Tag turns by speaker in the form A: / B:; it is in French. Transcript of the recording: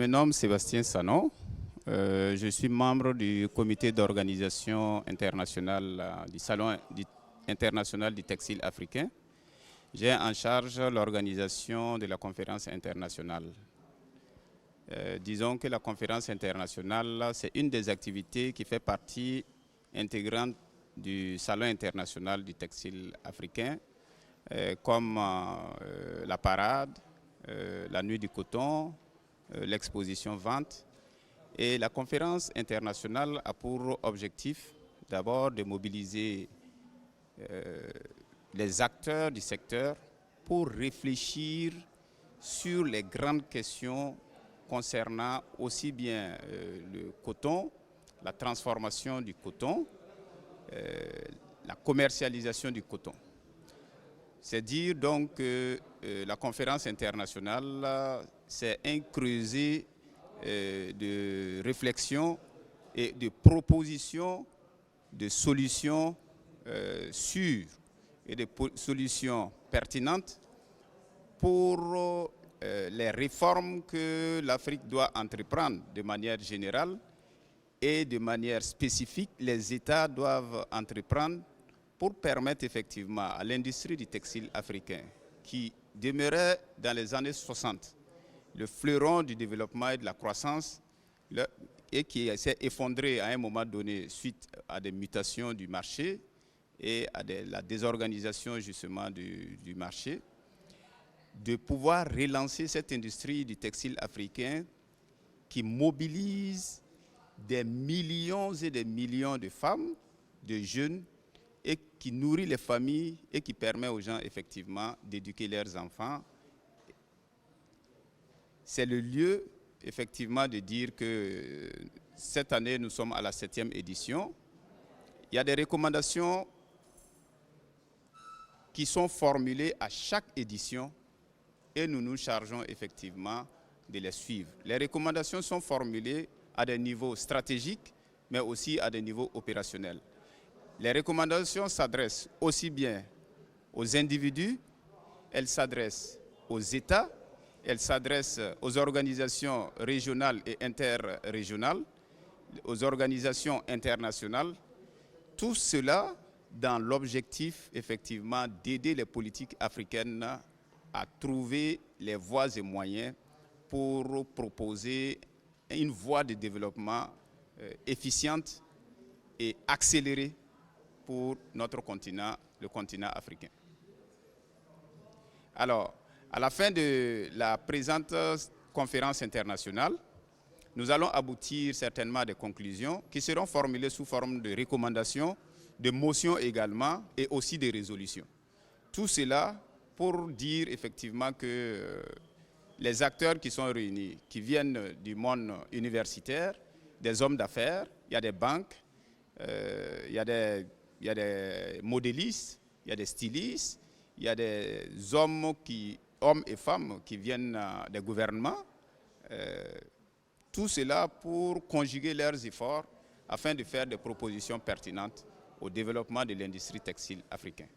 A: me nomme Sébastien Sanon. Je suis membre du comité d'organisation international du Salon international du textile africain. J'ai en charge l'organisation de la conférence internationale. Disons que la conférence internationale, c'est une des activités qui fait partie intégrante du Salon international du textile africain, comme la parade, la nuit du coton, l'exposition vente. Et la conférence internationale a pour objectif d'abord de mobiliser les acteurs du secteur pour réfléchir sur les grandes questions concernant aussi bien le coton, la transformation du coton, la commercialisation du coton. C'est dire donc que la conférence internationale, c'est un creuset de réflexion et de propositions de solutions sûres et de solutions pertinentes pour les réformes que l'Afrique doit entreprendre de manière générale et de manière spécifique, les États doivent entreprendre pour permettre effectivement à l'industrie du textile africain, qui demeurait dans les années 60 le fleuron du développement et de la croissance, et qui s'est effondré à un moment donné suite à des mutations du marché et à la désorganisation justement du marché, de pouvoir relancer cette industrie du textile africain qui mobilise des millions et des millions de femmes, de jeunes, et qui nourrit les familles et qui permet aux gens effectivement d'éduquer leurs enfants. C'est le lieu effectivement de dire que cette année nous sommes à la 7e édition. Il y a des recommandations qui sont formulées à chaque édition et nous nous chargeons effectivement de les suivre. Les recommandations sont formulées à des niveaux stratégiques mais aussi à des niveaux opérationnels. Les recommandations s'adressent aussi bien aux individus, elles s'adressent aux États, elles s'adressent aux organisations régionales et interrégionales, aux organisations internationales. Tout cela dans l'objectif effectivement d'aider les politiques africaines à trouver les voies et moyens pour proposer une voie de développement efficiente et accélérée pour notre continent, le continent africain. Alors, à la fin de la présente conférence internationale, nous allons aboutir certainement à des conclusions qui seront formulées sous forme de recommandations, de motions également et aussi de résolutions. Tout cela pour dire effectivement que les acteurs qui sont réunis, qui viennent du monde universitaire, des hommes d'affaires, il y a des banques, il y a des modélistes, il y a des stylistes, il y a des hommes et femmes qui viennent des gouvernements, tout cela pour conjuguer leurs efforts afin de faire des propositions pertinentes au développement de l'industrie textile africaine.